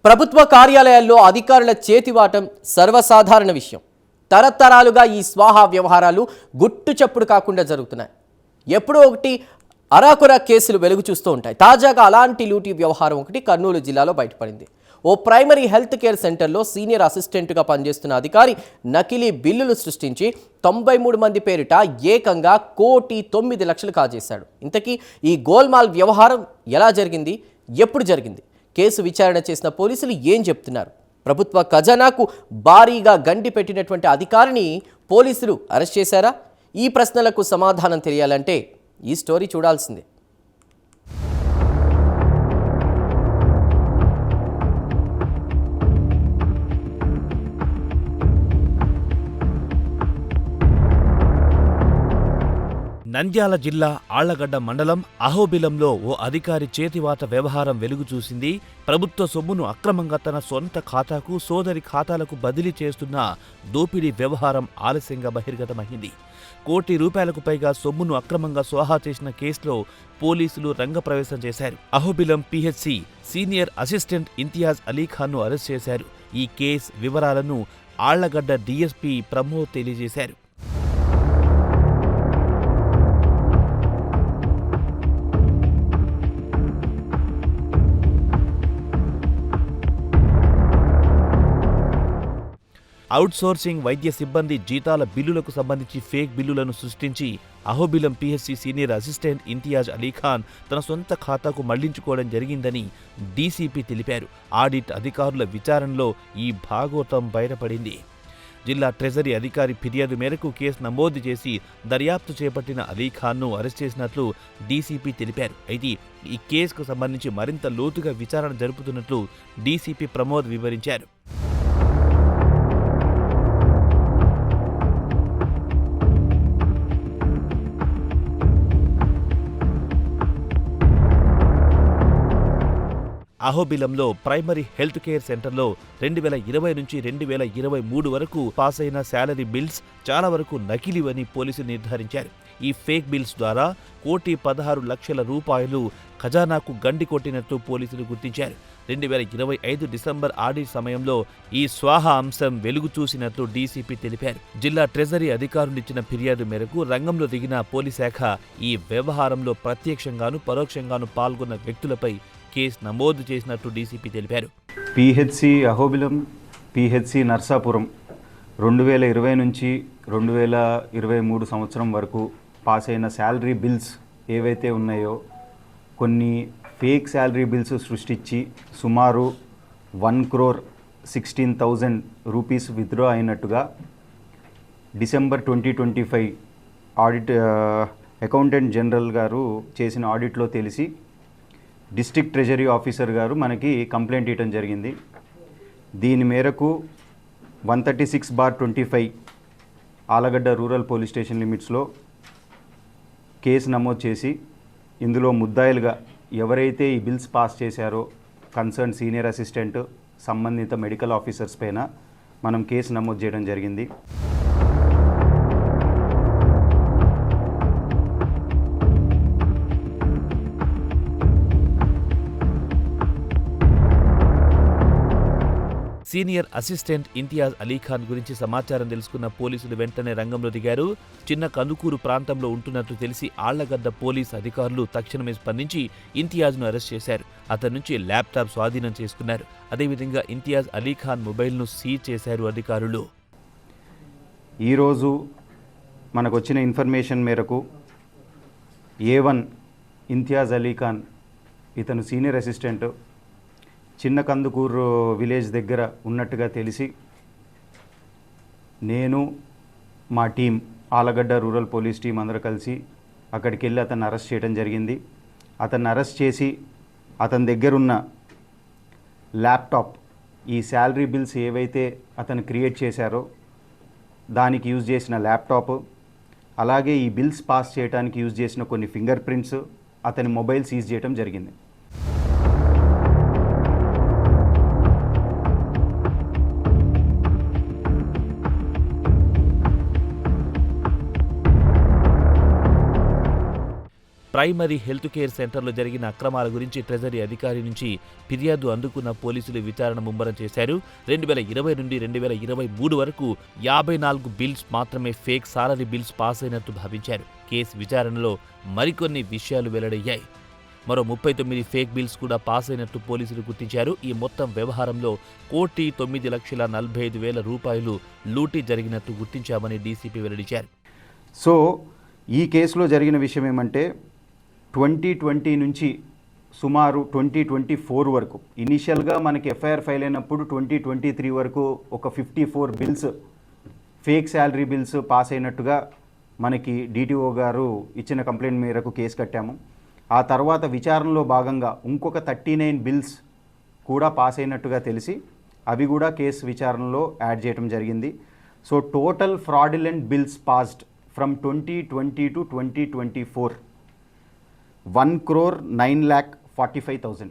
ప్రభుత్వ కార్యాలయాల్లో అధికారుల చేతివాటం సర్వసాధారణ విషయం. తరతరాలుగా ఈ స్వాహా వ్యవహారాలు గుట్టు చప్పుడు కాకుండా జరుగుతున్నాయి. ఎప్పుడో ఒకటి అరాకొరా కేసులు వెలుగు చూస్తూ ఉంటాయి. తాజాగా అలాంటి లూటీ వ్యవహారం ఒకటి కర్నూలు జిల్లాలో బయటపడింది. ఓ ప్రైమరీ హెల్త్ కేర్ సెంటర్లో సీనియర్ అసిస్టెంట్గా పనిచేస్తున్న అధికారి నకిలీ బిల్లులు సృష్టించి 93 మంది పేరిట ఏకంగా 1,09,00,000 కాజేశాడు. ఇంతకీ ఈ గోల్మాల్ వ్యవహారం ఎలా జరిగింది, ఎప్పుడు జరిగింది, కేసు విచారణ చేసిన పోలీసులు ఏం చెప్తున్నారు, ప్రభుత్వ ఖజానాకు భారీగా గండి పెట్టినటువంటి అధికారిని పోలీసులు అరెస్ట్ చేశారా? ఈ ప్రశ్నలకు సమాధానం తెలియాలంటే ఈ స్టోరీ చూడాల్సిందే. నంద్యాల జిల్లా ఆళ్లగడ్డ మండలం అహోబిలంలో ఓ అధికారి చేతివాత వ్యవహారం వెలుగు చూసింది. ప్రభుత్వ సొమ్మును అక్రమంగా తన సొంత ఖాతాకు, సోదరి ఖాతాలకు బదిలీ చేస్తున్న దోపిడీ వ్యవహారం ఆలస్యంగా బహిర్గతమైంది. ₹1,00,00,000 పైగా సొమ్మును అక్రమంగా స్వాహా చేసిన కేసులో పోలీసులు రంగప్రవేశం చేశారు. Ahobilam PHC senior assistant Imtiaz అలీఖాన్ను అరెస్ట్ చేశారు. ఈ కేసు వివరాలను ఆళ్లగడ్డ డీఎస్పీ ప్రమోద్ తెలియజేశారు. అవుట్సోర్సింగ్ వైద్య సిబ్బంది జీతాల బిల్లులకు సంబంధించి ఫేక్ బిల్లులను సృష్టించి Ahobilam PHC senior assistant Imtiaz Ali Khan తన సొంత ఖాతాకు మళ్లించుకోవడం జరిగిందని డీసీపీ తెలిపారు. ఆడిట్ అధికారుల విచారణలో ఈ భాగోతం బయటపడింది. జిల్లా ట్రెజరీ అధికారి ఫిర్యాదు మేరకు కేసు నమోదు చేసి దర్యాప్తు చేపట్టిన అలీఖాన్ను అరెస్ట్ చేసినట్లు డీసీపీ తెలిపారు. అయితే ఈ కేసుకు సంబంధించి మరింత లోతుగా విచారణ జరుపుతున్నట్లు డీసీపీ ప్రమోద్ వివరించారు. అహోబిలంలో ప్రైమరీ హెల్త్ కేర్ సెంటర్లో 2020 నుంచి 2023 వరకు పాస్ అయిన శాలరీ బిల్స్ చాలా వరకు నకిలీవని పోలీసులు నిర్ధారించారు. ఈ ఫేక్ బిల్స్ ద్వారా ₹1,16,00,000 ఖజానాకు గండి కొట్టినట్లు పోలీసులు గుర్తించారు. 2025 డిసెంబర్ ఆడిట్ సమయంలో ఈ స్వాహా అంశం వెలుగు చూసినట్లు డీసీపీ తెలిపారు. జిల్లా ట్రెజరీ అధికారులిచ్చిన ఫిర్యాదు మేరకు రంగంలో దిగిన పోలీస్ శాఖ ఈ వ్యవహారంలో ప్రత్యక్షంగాను పరోక్షంగాను పాల్గొన్న వ్యక్తులపై కేసు నమోదు చేసినట్టు డీసీపీ తెలిపారు. పిహెచ్సి అహోబిలం, పిహెచ్సి నర్సాపురం 2020 నుంచి 2023 సంవత్సరం వరకు పాస్ అయిన శాలరీ బిల్స్ ఏవైతే ఉన్నాయో కొన్ని ఫేక్ శాలరీ బిల్స్ సృష్టించి సుమారు ₹1,16,000 విత్డ్రా అయినట్టుగా డిసెంబర్ 2025 ఆడిట్ అకౌంటెంట్ జనరల్ గారు చేసిన ఆడిట్లో తెలిసి డిస్ట్రిక్ట్ ట్రెజరీ ఆఫీసర్ గారు మనకి కంప్లైంట్ ఇవ్వడం జరిగింది. దీని మేరకు 136/25 ఆలగడ్డ రూరల్ పోలీస్ స్టేషన్ లిమిట్స్లో కేసు నమోదు చేసి ఇందులో ముద్దాయిలుగా ఎవరైతే ఈ బిల్స్ పాస్ చేశారో కన్సర్న్ సీనియర్ అసిస్టెంట్, సంబంధిత మెడికల్ ఆఫీసర్స్ పైన మనం కేసు నమోదు చేయడం జరిగింది. సీనియర్ అసిస్టెంట్ ఇంతియాజ్ అలీఖాన్ గురించి సమాచారం తెలుసుకున్న పోలీసులు వెంటనే రంగంలో దిగారు. చిన్న కందుకూరు ప్రాంతంలో ఉంటున్నట్లు తెలిసి ఆళ్లగడ్డ పోలీస్ అధికారులు తక్షణమే స్పందించి ఇంతియాజ్ను అరెస్ట్ చేశారు. అతని నుంచి ల్యాప్టాప్ స్వాధీనం చేసుకున్నారు. అదేవిధంగా ఇంతియాజ్ అలీఖాన్ మొబైల్ను సీజ్ చేశారు అధికారులు. ఈరోజు మనకు వచ్చిన ఇన్ఫర్మేషన్ మేరకు A1 ఇంతియాజ్ అలీఖాన్ ఇతను సీనియర్ అసిస్టెంట్ చిన్న కందుకూరు విలేజ్ దగ్గర ఉన్నట్టుగా తెలిసి నేను మా team Allagadda rural police team అందరూ కలిసి అక్కడికి వెళ్ళి అతన్ని అరెస్ట్ చేయడం జరిగింది. అతన్ని అరెస్ట్ చేసి అతని దగ్గరున్న ల్యాప్టాప్, ఈ శాలరీ బిల్స్ ఏవైతే అతను క్రియేట్ చేశారో దానికి యూజ్ చేసిన ల్యాప్టాప్, అలాగే ఈ బిల్స్ పాస్ చేయడానికి యూజ్ చేసిన కొన్ని ఫింగర్ ప్రింట్స్, అతని మొబైల్ సీజ్ చేయడం జరిగింది. ప్రైమరీ హెల్త్ కేర్ సెంటర్లో జరిగిన అక్రమాల గురించి ట్రెజరీ అధికారి నుంచి ఫిర్యాదు అందుకున్న పోలీసులు విచారణ ముమ్మరం చేశారు. 2020 నుండి 2023 వరకు 54 బిల్స్ మాత్రమే ఫేక్ సాలరీ బిల్స్ పాస్ అయినట్టు భావించారు. కేసు విచారణలో మరికొన్ని విషయాలు వెల్లడయ్యాయి. మరో 39 ఫేక్ బిల్స్ కూడా పాస్ అయినట్టు పోలీసులు గుర్తించారు. ఈ మొత్తం వ్యవహారంలో 1,09,45,000 రూపాయలు లూటీ జరిగినట్టు గుర్తించామని డీసీపీ వెల్లడించారు. సో ఈ కేసులో జరిగిన విషయం ఏమంటే 2020 నుంచి సుమారు 2024 వరకు, ఇనీషియల్గా మనకి ఎఫ్ఐఆర్ ఫైల్ అయినప్పుడు 2023 వరకు ఒక 54 bills fake salary bills pass అయినట్టుగా మనకి డిటిఓ గారు ఇచ్చిన కంప్లైంట్ మేరకు కేసు కట్టాము. ఆ తర్వాత విచారణలో భాగంగా ఇంకొక 39 బిల్స్ కూడా పాస్ అయినట్టుగా తెలిసి అవి కూడా కేసు విచారణలో యాడ్ చేయడం జరిగింది. So total fraudulent bills passed from 2020 to 2024 1,09,45,000.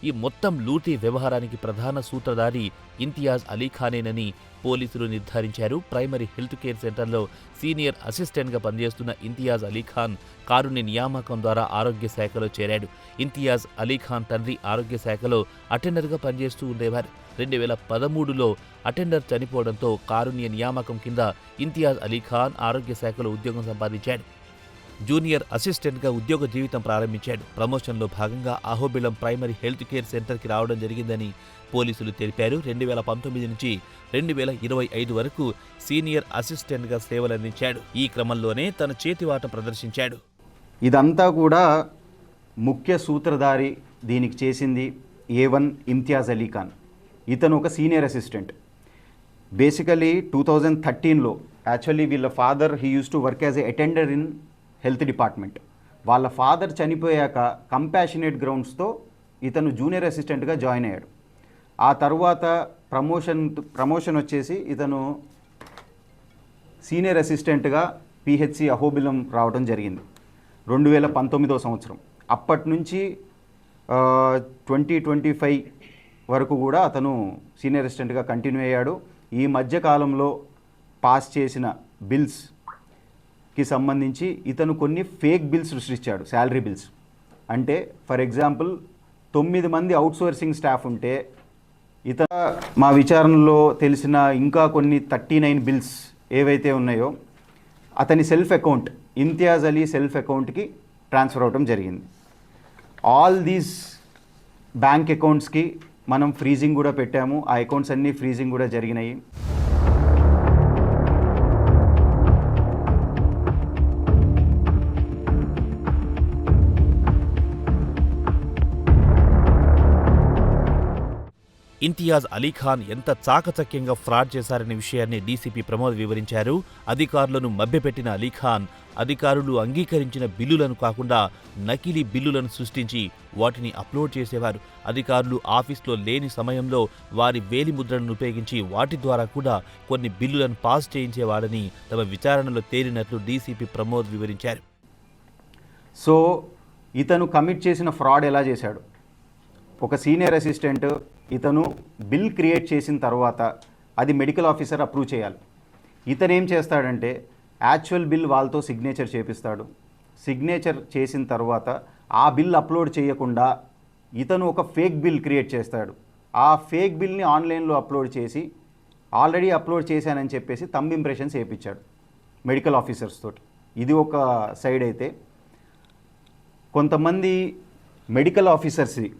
ఈ మొత్తం లూటీ వ్యవహారానికి ప్రధాన సూత్రధారి ఇంతియాజ్ అలీఖానేనని పోలీసులు నిర్ధారించారు. ప్రైమరీ హెల్త్ కేర్ సెంటర్లో సీనియర్ అసిస్టెంట్గా పనిచేస్తున్న ఇంతియాజ్ అలీఖాన్ కారుణ్య నియామకం ద్వారా ఆరోగ్య శాఖలో చేరాడు. ఇంతియాజ్ అలీఖాన్ తండ్రి ఆరోగ్య శాఖలో అటెండర్గా పనిచేస్తూ ఉండేవారు. 2013లో అటెండర్ చనిపోవడంతో కారుణ్య నియామకం కింద ఇంతియాజ్ అలీఖాన్ ఆరోగ్య శాఖలో ఉద్యోగం సంపాదించాడు. జూనియర్ అసిస్టెంట్గా ఉద్యోగ జీవితం ప్రారంభించాడు. ప్రమోషన్లో భాగంగా అహోబిలం ప్రైమరీ హెల్త్ కేర్ సెంటర్కి రావడం జరిగిందని పోలీసులు తెలిపారు. 2019 నుంచి 2025 వరకు సీనియర్ అసిస్టెంట్గా సేవలందించాడు. ఈ క్రమంలోనే తన చేతివాట ప్రదర్శించాడు. ఇదంతా కూడా ముఖ్య సూత్రధారి దీనికి చేసింది A1 ఇమ్తియాజ్ అలీఖాన్. ఇతను ఒక సీనియర్ అసిస్టెంట్. బేసికలీ 2013లో యాక్చువల్లీ వీళ్ళ father he use to work as a attender in health department. వాళ్ళ ఫాదర్ చనిపోయాక కంపాషనేట్ గ్రౌండ్స్తో ఇతను జూనియర్ అసిస్టెంట్గా జాయిన్ అయ్యాడు. ఆ తర్వాత ప్రమోషన్ వచ్చేసి ఇతను సీనియర్ అసిస్టెంట్గా పిహెచ్సి అహోబిలం రావడం జరిగింది 2019వ సంవత్సరం. అప్పటి నుంచి 2025 వరకు కూడా అతను సీనియర్ అసిస్టెంట్గా కంటిన్యూ అయ్యాడు. ఈ మధ్య కాలంలో పాస్ చేసిన బిల్స్కి సంబంధించి ఇతను కొన్ని ఫేక్ బిల్స్ సృష్టించాడు, శాలరీ బిల్స్. అంటే ఫర్ ఎగ్జాంపుల్ 9 మంది అవుట్సోర్సింగ్ స్టాఫ్ ఉంటే మా విచారణలో తెలిసిన ఇంకా కొన్ని 39 బిల్స్ ఏవైతే ఉన్నాయో అతని self account Imtiaz Ali self అకౌంట్కి ట్రాన్స్ఫర్ అవడం జరిగింది. ఆల్ దీస్ బ్యాంక్ అకౌంట్స్కి మనం ఫ్రీజింగ్ కూడా పెట్టాము. ఆ అకౌంట్స్ అన్నీ ఫ్రీజింగ్ కూడా జరిగినాయి. ఇంతియాజ్ అలీఖాన్ ఎంత చాకచక్యంగా ఫ్రాడ్ చేశారనే విషయాన్ని డీసీపీ ప్రమోద్ వివరించారు. అధికారులను మభ్యపెట్టిన అలీఖాన్ అధికారులు అంగీకరించిన బిల్లులను కాకుండా నకిలీ బిల్లులను సృష్టించి వాటిని అప్లోడ్ చేసేవారు. అధికారులు ఆఫీస్లో లేని సమయంలో వారి వేలిముద్రలను ఉపయోగించి వాటి ద్వారా కూడా కొన్ని బిల్లులను పాస్ చేయించేవాడని తమ విచారణలో తేలినట్లు డీసీపీ ప్రమోద్ వివరించారు. సో ఇతను కమిట్ చేసిన ఫ్రాడ్ ఎలా చేశాడు? ఒక సీనియర్ అసిస్టెంట్ ఇతను బిల్ క్రియేట్ చేసిన తర్వాత అది మెడికల్ ఆఫీసర్ అప్రూవ్ చేయాలి. ఇతను ఏం చేస్తాడంటే యాక్చువల్ బిల్ వాళ్ళతో సిగ్నేచర్ చేపిస్తాడు. సిగ్నేచర్ చేసిన తర్వాత ఆ బిల్ అప్లోడ్ చేయకుండా ఇతను ఒక ఫేక్ బిల్ క్రియేట్ చేస్తాడు. ఆ ఫేక్ బిల్ని ఆన్లైన్లో అప్లోడ్ చేసి ఆల్రెడీ అప్లోడ్ చేశానని చెప్పేసి థంబ్ ఇంప్రెషన్స్ వేయించాడు మెడికల్ ఆఫీసర్స్ తోటి. ఇది ఒక సైడ్ అయితే, కొంతమంది మెడికల్ ఆఫీసర్స్ది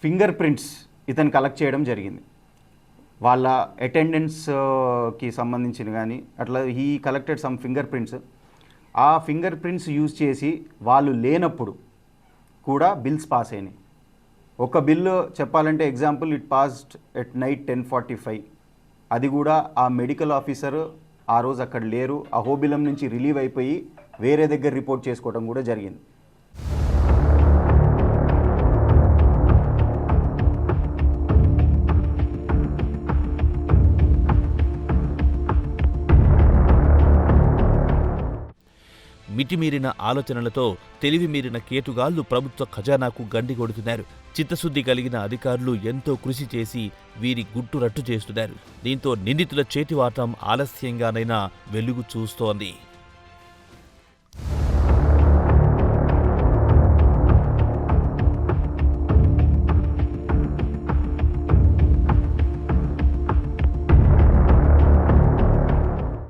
ఫింగర్ ప్రింట్స్ ఇతను కలెక్ట్ చేయడం జరిగింది. వాళ్ళ అటెండెన్స్కి సంబంధించిన కానీ అట్లా he collected some finger prints. ఆ ఫింగర్ ప్రింట్స్ యూజ్ చేసి వాళ్ళు లేనప్పుడు కూడా బిల్స్ పాస్ అయినాయి. ఒక బిల్లు చెప్పాలంటే example it passed at night 10:45. అది కూడా ఆ మెడికల్ ఆఫీసర్ ఆ రోజు అక్కడ లేరు, అహోబిలం నుంచి రిలీవ్ అయిపోయి వేరే దగ్గర రిపోర్ట్ చేసుకోవడం కూడా జరిగింది. మితిమీరిన ఆలోచనలతో తెలివి మీరిన కేటుగాళ్లు ప్రభుత్వ ఖజానాకు గండి కొడుతున్నారు. చిత్తశుద్ధి కలిగిన అధికారులు ఎంతో కృషి చేసి వీరి గుట్టు రట్టు చేస్తున్నారు. దీంతో నిందితుల చేతివాటం ఆలస్యంగానైనా వెలుగు చూస్తోంది.